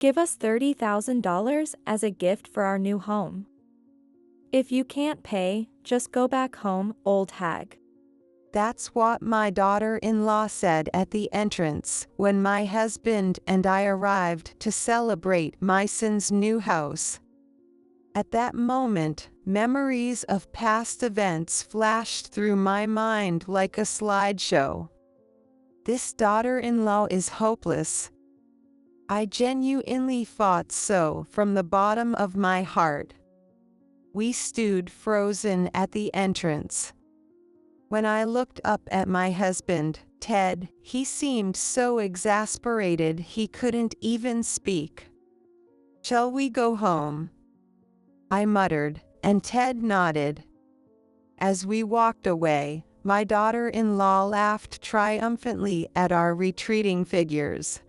Give us $30,000 as a gift for our new home. If you can't pay, just go back home, old hag. That's what my daughter-in-law said at the entrance when my husband and I arrived to celebrate my son's new house. At that moment, memories of past events flashed through my mind like a slideshow. This daughter-in-law is hopeless. I genuinely thought so from the bottom of my heart. We stood frozen at the entrance. When I looked up at my husband, Ted, he seemed so exasperated he couldn't even speak. "Shall we go home?" I muttered, and Ted nodded. As we walked away, my daughter-in-law laughed triumphantly at our retreating figures.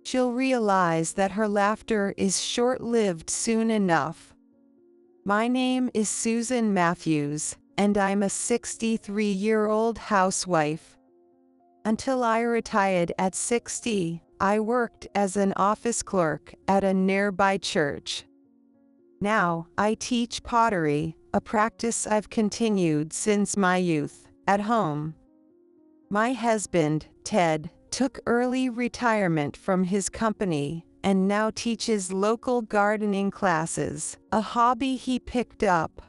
She'll realize that her laughter is short-lived soon enough. My name is Susan Matthews, and I'm a 63-year-old housewife. Until I retired at 60, I worked as an office clerk at a nearby church. Now, I teach pottery, a practice I've continued since my youth, at home. My husband, Ted, took early retirement from his company and now teaches local gardening classes, a hobby he picked up.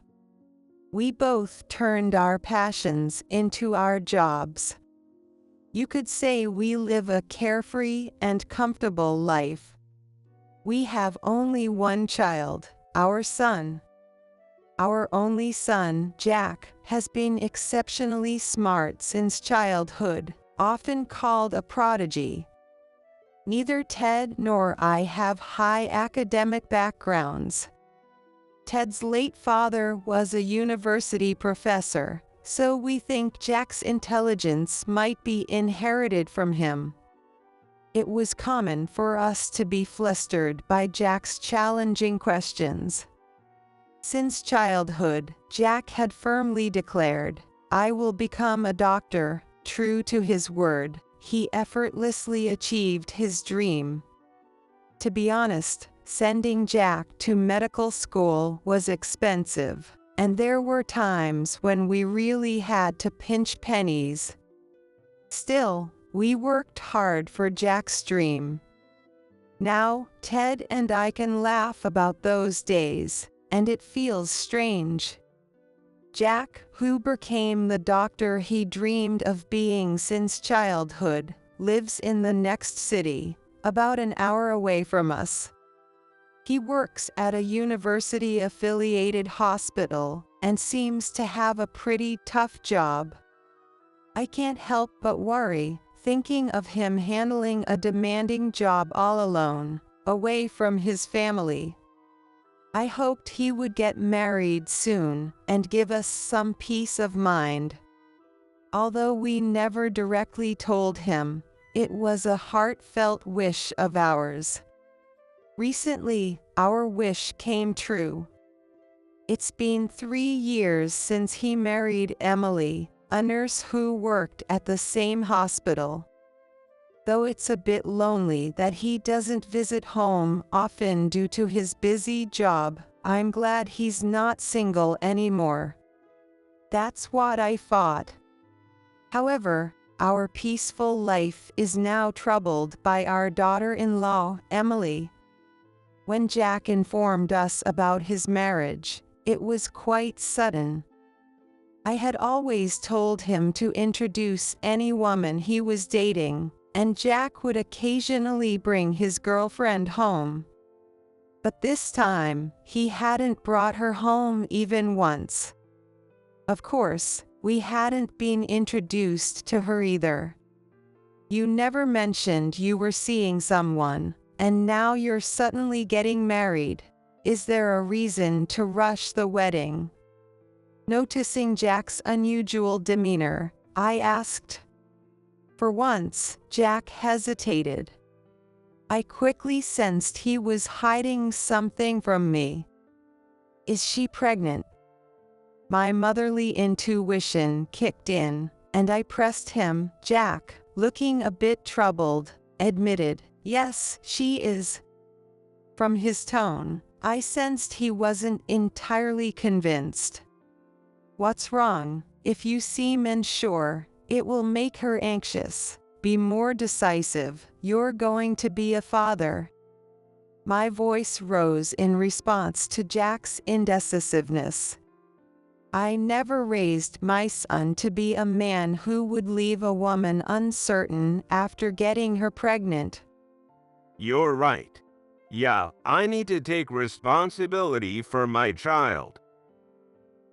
We both turned our passions into our jobs. You could say we live a carefree and comfortable life. We have only one child, our son. Our only son, Jack, has been exceptionally smart since childhood, often called a prodigy. Neither Ted nor I have high academic backgrounds. Ted's late father was a university professor, so we think Jack's intelligence might be inherited from him. It was common for us to be flustered by Jack's challenging questions. Since childhood, Jack had firmly declared, "I will become a doctor." True to his word, he effortlessly achieved his dream. To be honest, sending Jack to medical school was expensive, and there were times when we really had to pinch pennies. Still, we worked hard for Jack's dream. Now, Ted and I can laugh about those days, and it feels strange. Jack, who became the doctor he dreamed of being since childhood, lives in the next city, about an hour away from us. He works at a university-affiliated hospital and seems to have a pretty tough job. I can't help but worry, thinking of him handling a demanding job all alone, away from his family. I hoped he would get married soon and give us some peace of mind. Although we never directly told him, it was a heartfelt wish of ours. Recently, our wish came true. It's been 3 years since he married Emily, a nurse who worked at the same hospital. Though it's a bit lonely that he doesn't visit home often due to his busy job, I'm glad he's not single anymore. That's what I thought. However, our peaceful life is now troubled by our daughter-in-law, Emily. When Jack informed us about his marriage, it was quite sudden. I had always told him to introduce any woman he was dating, and Jack would occasionally bring his girlfriend home. But this time, he hadn't brought her home even once. Of course, we hadn't been introduced to her either. "You never mentioned you were seeing someone, and now you're suddenly getting married. Is there a reason to rush the wedding?" Noticing Jack's unusual demeanor, I asked. For once, Jack hesitated. I quickly sensed he was hiding something from me. "Is she pregnant?" My motherly intuition kicked in, and I pressed him. Jack, looking a bit troubled, admitted, "Yes, she is." From his tone, I sensed he wasn't entirely convinced. "What's wrong? If you seem unsure, it will make her anxious. Be more decisive. You're going to be a father." My voice rose in response to Jack's indecisiveness. I never raised my son to be a man who would leave a woman uncertain after getting her pregnant. You're right. Yeah, I need to take responsibility for my child.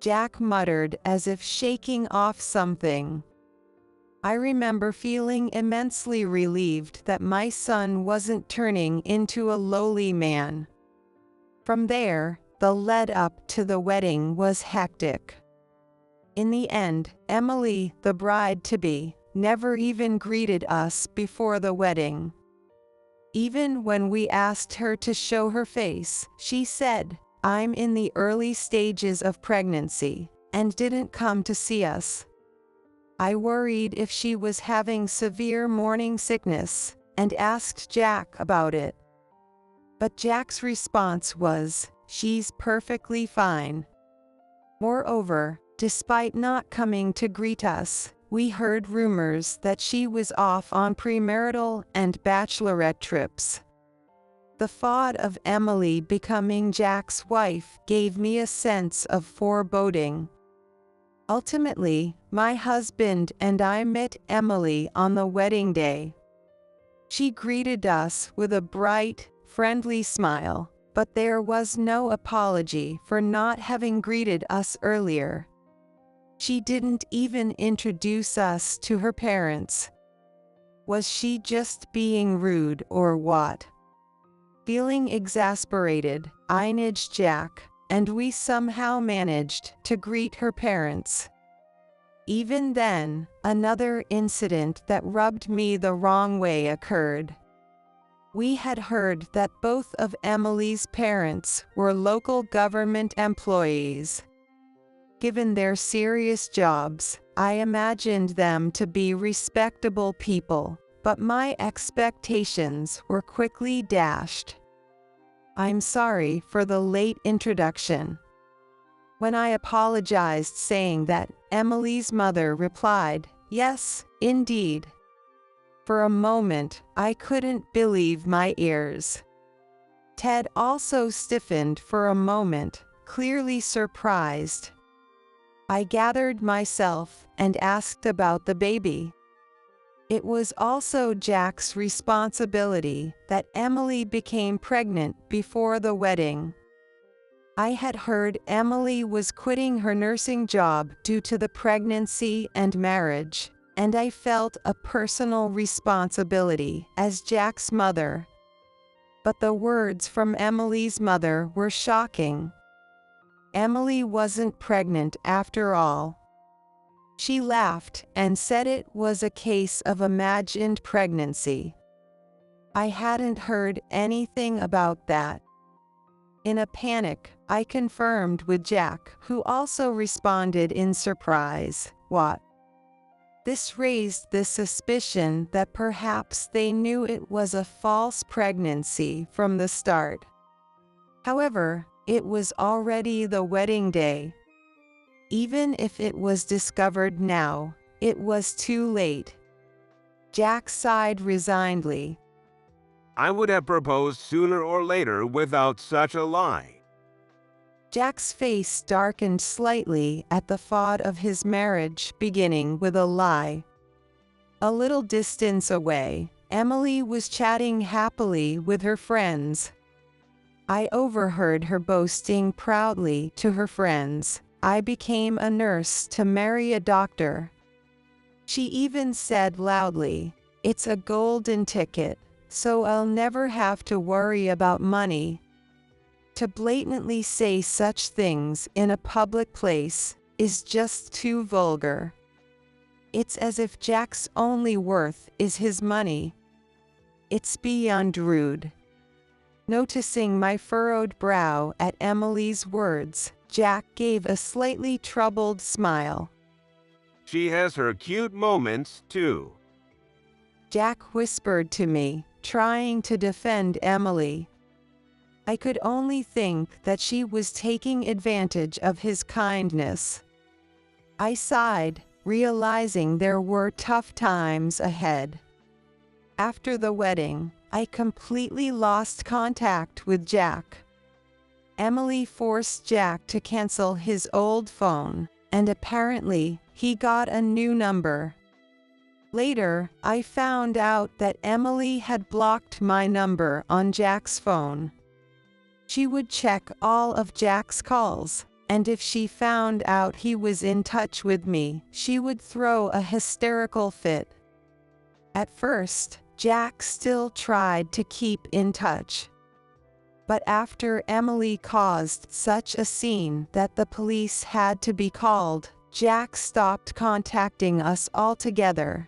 Jack muttered as if shaking off something. I remember feeling immensely relieved that my son wasn't turning into a lowly man. From there, the lead up to the wedding was hectic. In the end, Emily, the bride-to-be, never even greeted us before the wedding. Even when we asked her to show her face, she said, "I'm in the early stages of pregnancy," and didn't come to see us. I worried if she was having severe morning sickness, and asked Jack about it. But Jack's response was, "She's perfectly fine." Moreover, despite not coming to greet us, we heard rumors that she was off on premarital and bachelorette trips. The thought of Emily becoming Jack's wife gave me a sense of foreboding. Ultimately, my husband and I met Emily on the wedding day. She greeted us with a bright, friendly smile, but there was no apology for not having greeted us earlier. She didn't even introduce us to her parents. Was she just being rude or what? Feeling exasperated, I nudged Jack, and we somehow managed to greet her parents. Even then, another incident that rubbed me the wrong way occurred. We had heard that both of Emily's parents were local government employees. Given their serious jobs, I imagined them to be respectable people, but my expectations were quickly dashed. "I'm sorry for the late introduction." When I apologized saying that, Emily's mother replied, "Yes, indeed." For a moment, I couldn't believe my ears. Ted also stiffened for a moment, clearly surprised. I gathered myself and asked about the baby. It was also Jack's responsibility that Emily became pregnant before the wedding. I had heard Emily was quitting her nursing job due to the pregnancy and marriage, and I felt a personal responsibility as Jack's mother. But the words from Emily's mother were shocking. Emily wasn't pregnant after all. She laughed and said it was a case of imagined pregnancy. I hadn't heard anything about that. In a panic, I confirmed with Jack, who also responded in surprise, "What?" This raised the suspicion that perhaps they knew it was a false pregnancy from the start. However, it was already the wedding day. Even if it was discovered now, it was too late. Jack sighed resignedly. I would have proposed sooner or later without such a lie. Jack's face darkened slightly at the thought of his marriage beginning with a lie. A little distance away, Emily was chatting happily with her friends. I overheard her boasting proudly to her friends, "I became a nurse to marry a doctor." She even said loudly, "It's a golden ticket, so I'll never have to worry about money." To blatantly say such things in a public place is just too vulgar. It's as if Jack's only worth is his money. It's beyond rude. Noticing my furrowed brow at Emily's words, Jack gave a slightly troubled smile. She has her cute moments, too. Jack whispered to me, trying to defend Emily. I could only think that she was taking advantage of his kindness. I sighed, realizing there were tough times ahead. After the wedding, I completely lost contact with Jack. Emily forced Jack to cancel his old phone, and apparently, he got a new number. Later, I found out that Emily had blocked my number on Jack's phone. She would check all of Jack's calls, and if she found out he was in touch with me, she would throw a hysterical fit. At first, Jack still tried to keep in touch. But after Emily caused such a scene that the police had to be called, Jack stopped contacting us altogether.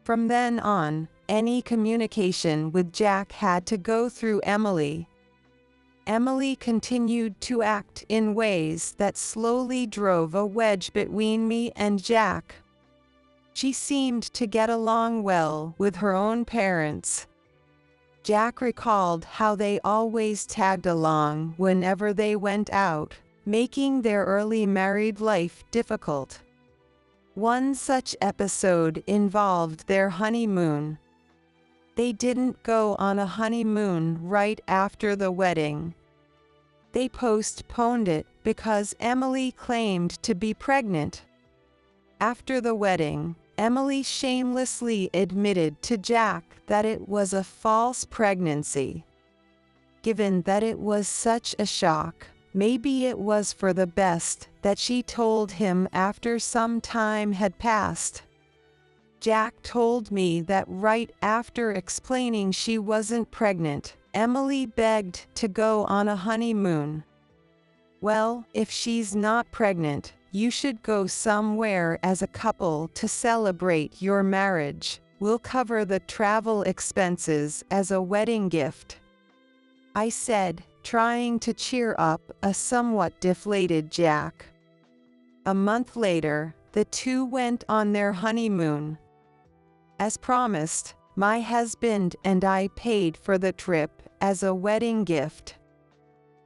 From then on, any communication with Jack had to go through Emily. Emily continued to act in ways that slowly drove a wedge between me and Jack. She seemed to get along well with her own parents. Jack recalled how they always tagged along whenever they went out, making their early married life difficult. One such episode involved their honeymoon. They didn't go on a honeymoon right after the wedding. They postponed it because Emily claimed to be pregnant. After the wedding, Emily shamelessly admitted to Jack that it was a false pregnancy. Given that it was such a shock, maybe it was for the best that she told him after some time had passed. Jack told me that right after explaining she wasn't pregnant, Emily begged to go on a honeymoon. "Well, if she's not pregnant, you should go somewhere as a couple to celebrate your marriage. We'll cover the travel expenses as a wedding gift," I said, trying to cheer up a somewhat deflated Jack. A month later, the two went on their honeymoon. As promised, my husband and I paid for the trip as a wedding gift.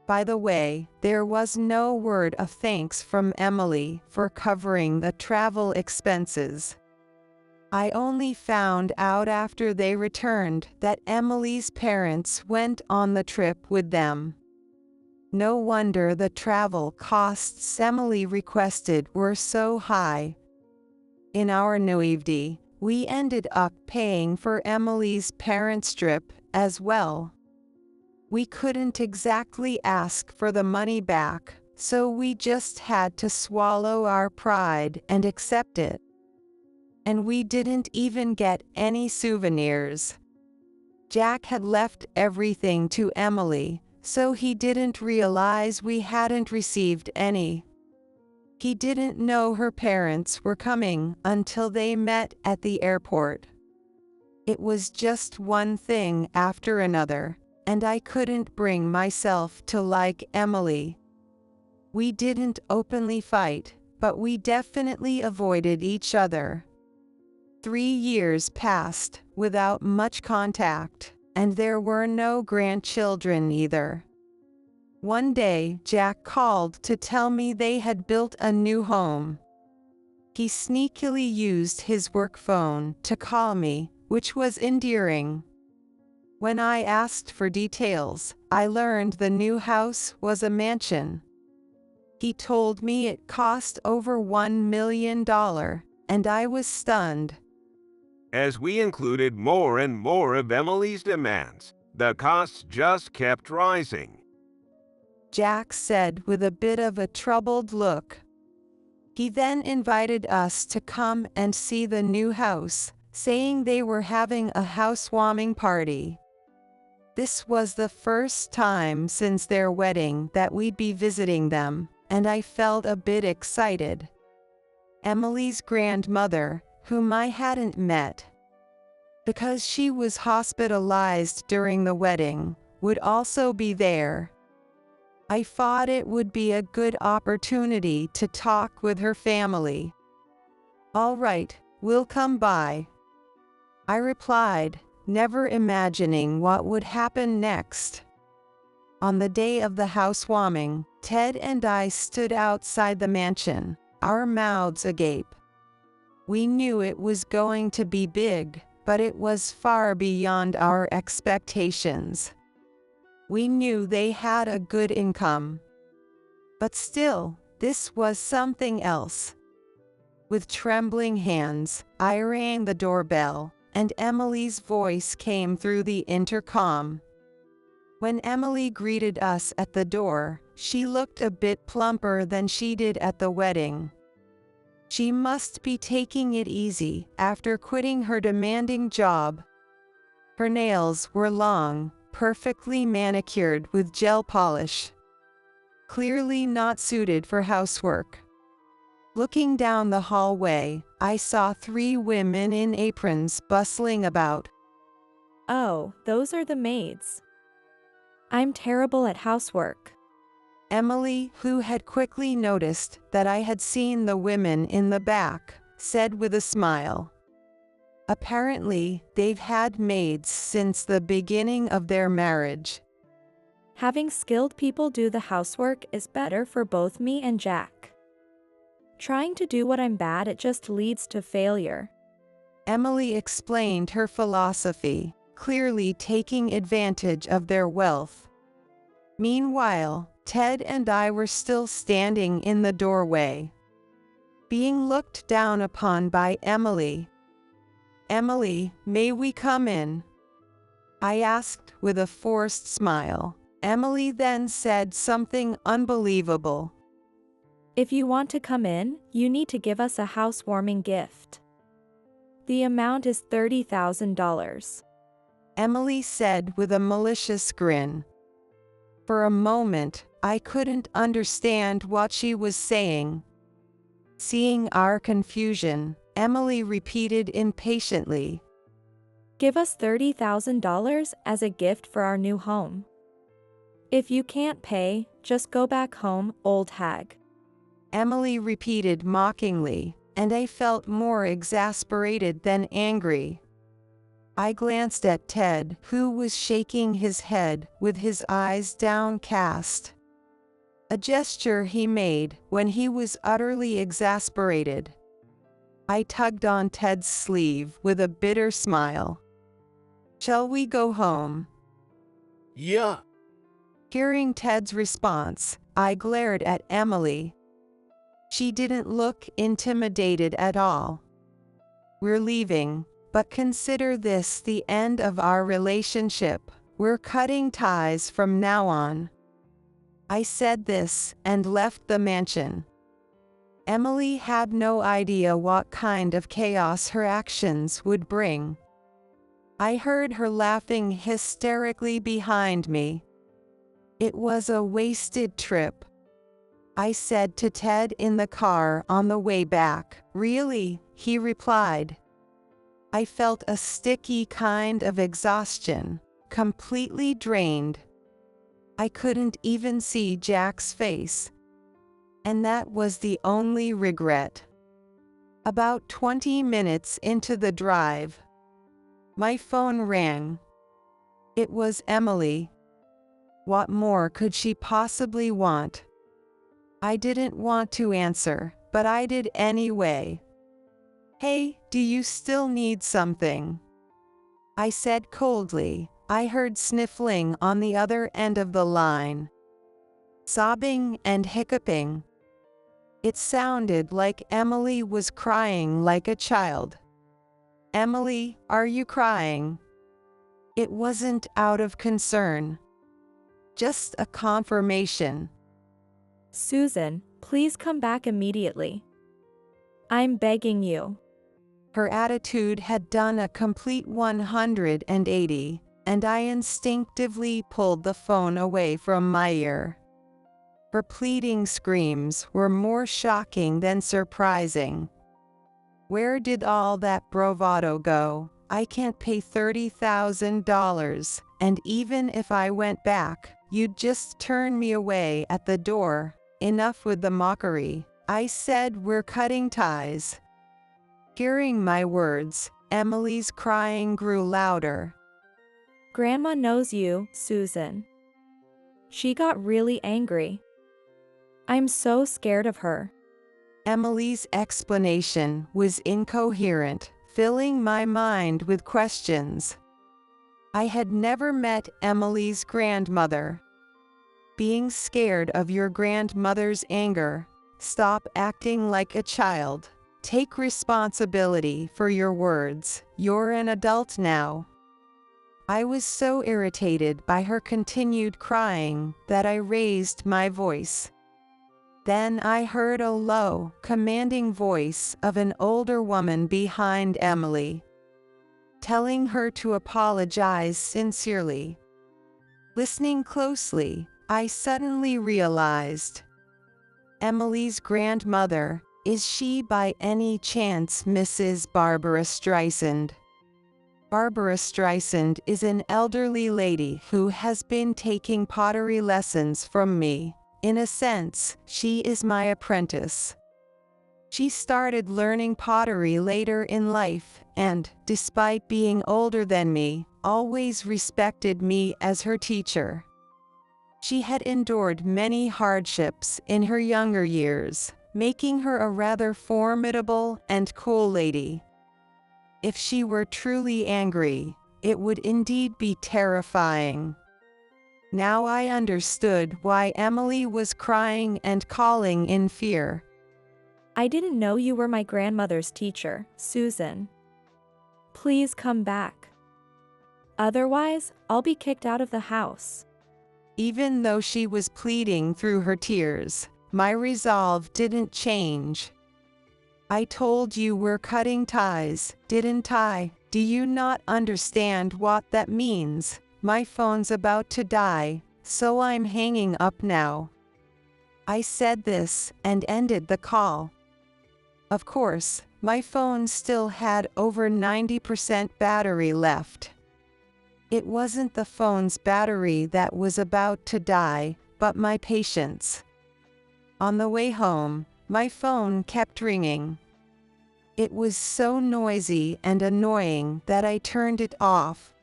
By the way, there was no word of thanks from Emily for covering the travel expenses. I only found out after they returned that Emily's parents went on the trip with them. No wonder the travel costs Emily requested were so high. In our naivety, we ended up paying for Emily's parents' trip as well. We couldn't exactly ask for the money back, so we just had to swallow our pride and accept it. And we didn't even get any souvenirs. Jack had left everything to Emily, so he didn't realize we hadn't received any. He didn't know her parents were coming until they met at the airport. It was just one thing after another, and I couldn't bring myself to like Emily. We didn't openly fight, but we definitely avoided each other. 3 years passed without much contact, and there were no grandchildren either. One day, Jack called to tell me they had built a new home. He sneakily used his work phone to call me, which was endearing. When I asked for details, I learned the new house was a mansion. He told me it cost over $1 million, and I was stunned. As we included more and more of Emily's demands, the costs just kept rising. Jack said with a bit of a troubled look. He then invited us to come and see the new house, saying they were having a housewarming party. This was the first time since their wedding that we'd be visiting them, and I felt a bit excited. Emily's grandmother, whom I hadn't met, because she was hospitalized during the wedding, would also be there. I thought it would be a good opportunity to talk with her family. "All right, we'll come by," I replied, never imagining what would happen next. On the day of the housewarming, Ted and I stood outside the mansion, our mouths agape. We knew it was going to be big, but it was far beyond our expectations. We knew they had a good income. But still, this was something else. With trembling hands, I rang the doorbell, and Emily's voice came through the intercom. When Emily greeted us at the door, she looked a bit plumper than she did at the wedding. She must be taking it easy after quitting her demanding job. Her nails were long, perfectly manicured with gel polish. Clearly not suited for housework. Looking down the hallway, I saw 3 women in aprons bustling about. Oh, those are the maids. I'm terrible at housework. Emily, who had quickly noticed that I had seen the women in the back, said with a smile. Apparently, they've had maids since the beginning of their marriage. Having skilled people do the housework is better for both me and Jack. Trying to do what I'm bad at just leads to failure. Emily explained her philosophy, clearly taking advantage of their wealth. Meanwhile, Ted and I were still standing in the doorway, being looked down upon by Emily. "Emily, may we come in?" I asked with a forced smile. Emily then said something unbelievable. If you want to come in, you need to give us a housewarming gift. The amount is $30,000. Emily said with a malicious grin. For a moment, I couldn't understand what she was saying. Seeing our confusion, Emily repeated impatiently. Give us $30,000 as a gift for our new home. If you can't pay, just go back home, old hag. Emily repeated mockingly, and I felt more exasperated than angry. I glanced at Ted, who was shaking his head with his eyes downcast. A gesture he made when he was utterly exasperated. I tugged on Ted's sleeve with a bitter smile. "Shall we go home?" Yeah. Hearing Ted's response, I glared at Emily. She didn't look intimidated at all. "We're leaving, but consider this the end of our relationship. We're cutting ties from now on." I said this and left the mansion. Emily had no idea what kind of chaos her actions would bring. I heard her laughing hysterically behind me. It was a wasted trip. I said to Ted in the car on the way back. "Really?" he replied. I felt a sticky kind of exhaustion, completely drained. I couldn't even see Jack's face. And that was the only regret. About 20 minutes into the drive, my phone rang. It was Emily. What more could she possibly want? I didn't want to answer, but I did anyway. "Hey, do you still need something?" I said coldly. I heard sniffling on the other end of the line, sobbing and hiccuping. It sounded like Emily was crying like a child. "Emily, are you crying?" It wasn't out of concern, just a confirmation. Susan, please come back immediately. I'm begging you. Her attitude had done a complete 180, and I instinctively pulled the phone away from my ear. Her pleading screams were more shocking than surprising. Where did all that bravado go? I can't pay $30,000, and even if I went back, you'd just turn me away at the door. Enough with the mockery. I said we're cutting ties. Hearing my words, Emily's crying grew louder. Grandma knows you, Susan. She got really angry. I'm so scared of her. Emily's explanation was incoherent, filling my mind with questions. I had never met Emily's grandmother. Being scared of your grandmother's anger. Stop acting like a child. Take responsibility for your words. You're an adult now. I was so irritated by her continued crying that I raised my voice. Then I heard a low, commanding voice of an older woman behind Emily, telling her to apologize sincerely. Listening closely, I suddenly realized. Emily's grandmother, is she by any chance Mrs. Barbara Streisand? Barbara Streisand is an elderly lady who has been taking pottery lessons from me. In a sense, she is my apprentice. She started learning pottery later in life and, despite being older than me, always respected me as her teacher. She had endured many hardships in her younger years, making her a rather formidable and cool lady. If she were truly angry, it would indeed be terrifying. Now I understood why Emily was crying and calling in fear. I didn't know you were my grandmother's teacher, Susan. Please come back. Otherwise, I'll be kicked out of the house. Even though she was pleading through her tears, my resolve didn't change. I told you we're cutting ties, didn't I? Do you not understand what that means? My phone's about to die, so I'm hanging up now. I said this and ended the call. Of course, my phone still had over 90% battery left. It wasn't the phone's battery that was about to die, but my patience. On the way home, my phone kept ringing. It was so noisy and annoying that I turned it off.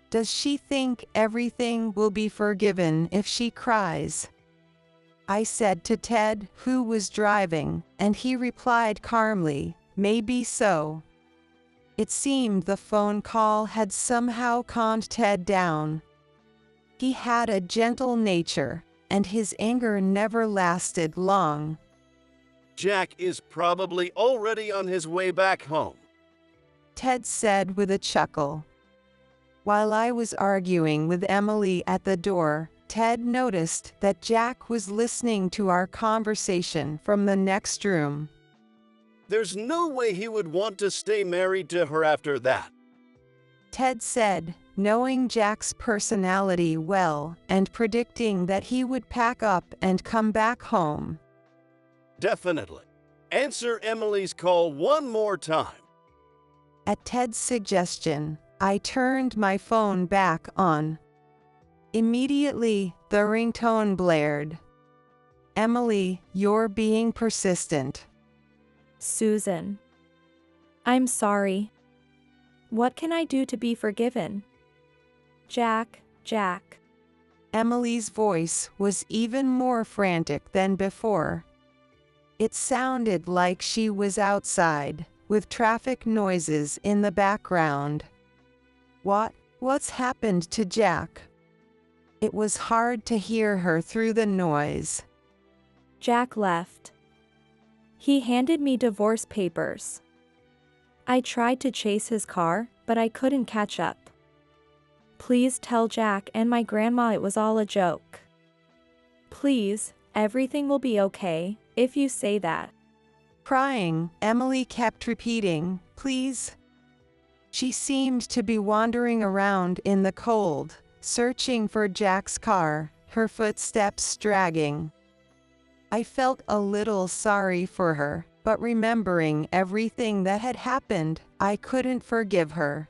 Does she think everything will be forgiven if she cries? I said to Ted, who was driving, and he replied calmly, maybe so. It seemed the phone call had somehow calmed Ted down. He had a gentle nature, and his anger never lasted long. Jack is probably already on his way back home, Ted said with a chuckle. While I was arguing with Emily at the door, Ted noticed that Jack was listening to our conversation from the next room. There's no way he would want to stay married to her after that, Ted said, knowing Jack's personality well and predicting that he would pack up and come back home. Definitely. Answer Emily's call one more time. At Ted's suggestion, I turned my phone back on. Immediately, the ringtone blared. Emily, you're being persistent. Susan. I'm sorry. What can I do to be forgiven? Jack. Emily's voice was even more frantic than before. It sounded like she was outside, with traffic noises in the background. What's happened to Jack? It was hard to hear her through the noise. Jack left. He handed me divorce papers. I tried to chase his car, but I couldn't catch up. Please tell Jack and my grandma it was all a joke. Please, everything will be okay, if you say that. Crying, Emily kept repeating, please. She seemed to be wandering around in the cold, searching for Jack's car, her footsteps dragging. I felt a little sorry for her, but remembering everything that had happened, I couldn't forgive her.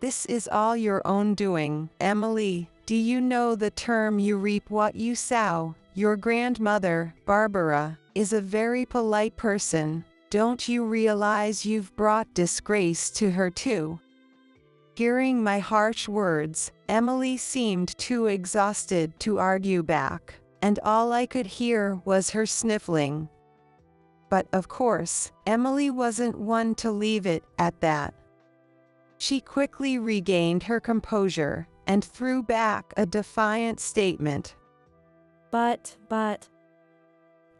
This is all your own doing, Emily. Do you know the term you reap what you sow? Your grandmother, Barbara, is a very polite person. Don't you realize you've brought disgrace to her too? Hearing my harsh words, Emily seemed too exhausted to argue back, and all I could hear was her sniffling. But of course, Emily wasn't one to leave it at that. She quickly regained her composure and threw back a defiant statement. But,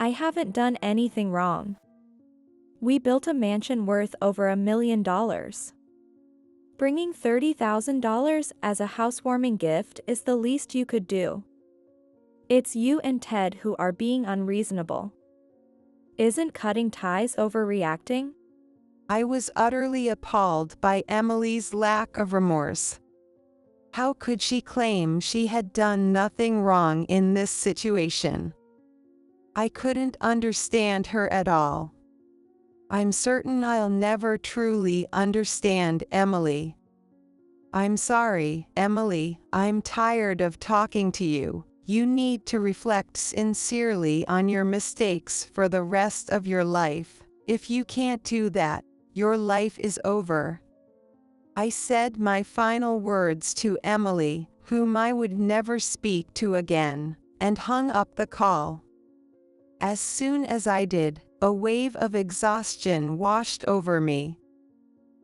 I haven't done anything wrong. We built a mansion worth over $1 million. Bringing $30,000 as a housewarming gift is the least you could do. It's you and Ted who are being unreasonable. Isn't cutting ties overreacting? I was utterly appalled by Emily's lack of remorse. How could she claim she had done nothing wrong in this situation? I couldn't understand her at all. I'm certain I'll never truly understand Emily. I'm sorry, Emily, I'm tired of talking to you. You need to reflect sincerely on your mistakes for the rest of your life. If you can't do that, your life is over. I said my final words to Emily, whom I would never speak to again, and hung up the call. As soon as I did, a wave of exhaustion washed over me.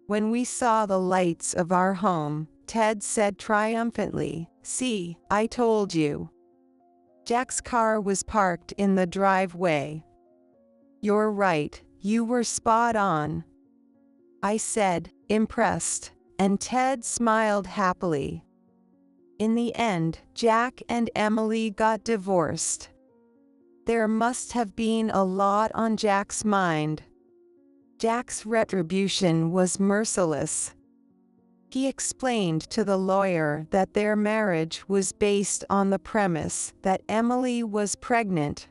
When we saw the lights of our home, Ted said triumphantly, "See, I told you." Jack's car was parked in the driveway. "You're right, you were spot on," I said, impressed, and Ted smiled happily. In the end, Jack and Emily got divorced. There must have been a lot on Jack's mind. Jack's retribution was merciless. He explained to the lawyer that their marriage was based on the premise that Emily was pregnant.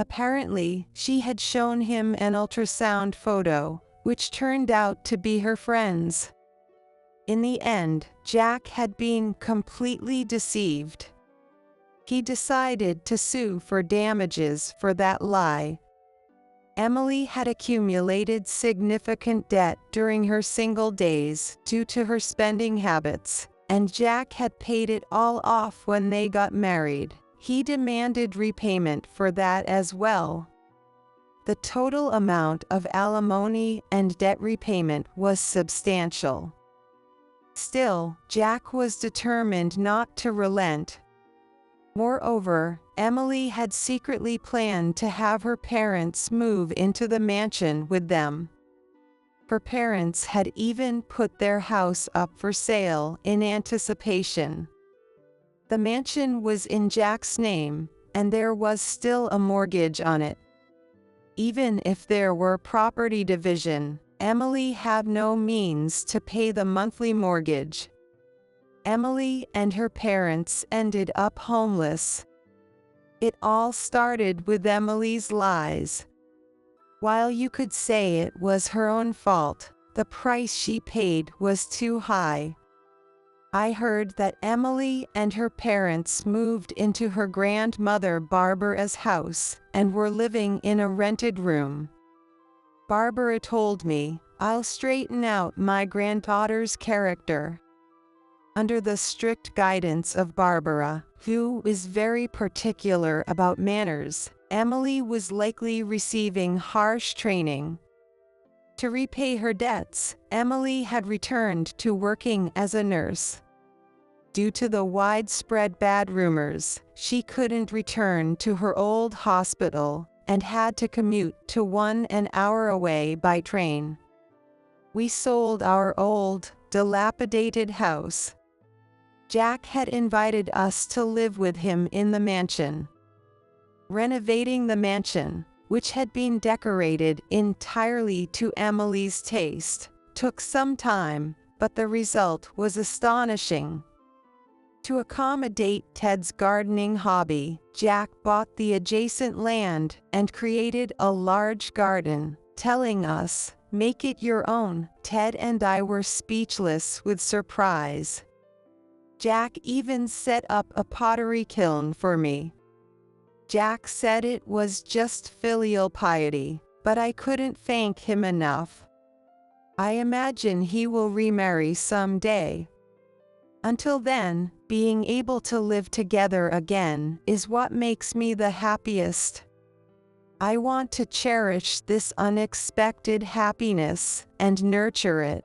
Apparently, she had shown him an ultrasound photo, which turned out to be her friend's. In the end, Jack had been completely deceived. He decided to sue for damages for that lie. Emily had accumulated significant debt during her single days due to her spending habits, and Jack had paid it all off when they got married. He demanded repayment for that as well. The total amount of alimony and debt repayment was substantial. Still, Jack was determined not to relent. Moreover, Emily had secretly planned to have her parents move into the mansion with them. Her parents had even put their house up for sale in anticipation. The mansion was in Jack's name, and there was still a mortgage on it. Even if there were property division, Emily had no means to pay the monthly mortgage. Emily and her parents ended up homeless. It all started with Emily's lies. While you could say it was her own fault, the price she paid was too high. I heard that Emily and her parents moved into her grandmother Barbara's house and were living in a rented room. Barbara told me, "I'll straighten out my granddaughter's character." Under the strict guidance of Barbara, who is very particular about manners, Emily was likely receiving harsh training. To repay her debts, Emily had returned to working as a nurse. Due to the widespread bad rumors, she couldn't return to her old hospital and had to commute to an hour away by train. We sold our old, dilapidated house. Jack had invited us to live with him in the mansion. Renovating the mansion, which had been decorated entirely to Emily's taste, took some time, but the result was astonishing. To accommodate Ted's gardening hobby, Jack bought the adjacent land and created a large garden, telling us, "Make it your own." Ted and I were speechless with surprise. Jack even set up a pottery kiln for me. Jack said it was just filial piety, but I couldn't thank him enough. I imagine he will remarry someday. Until then, being able to live together again is what makes me the happiest. I want to cherish this unexpected happiness and nurture it.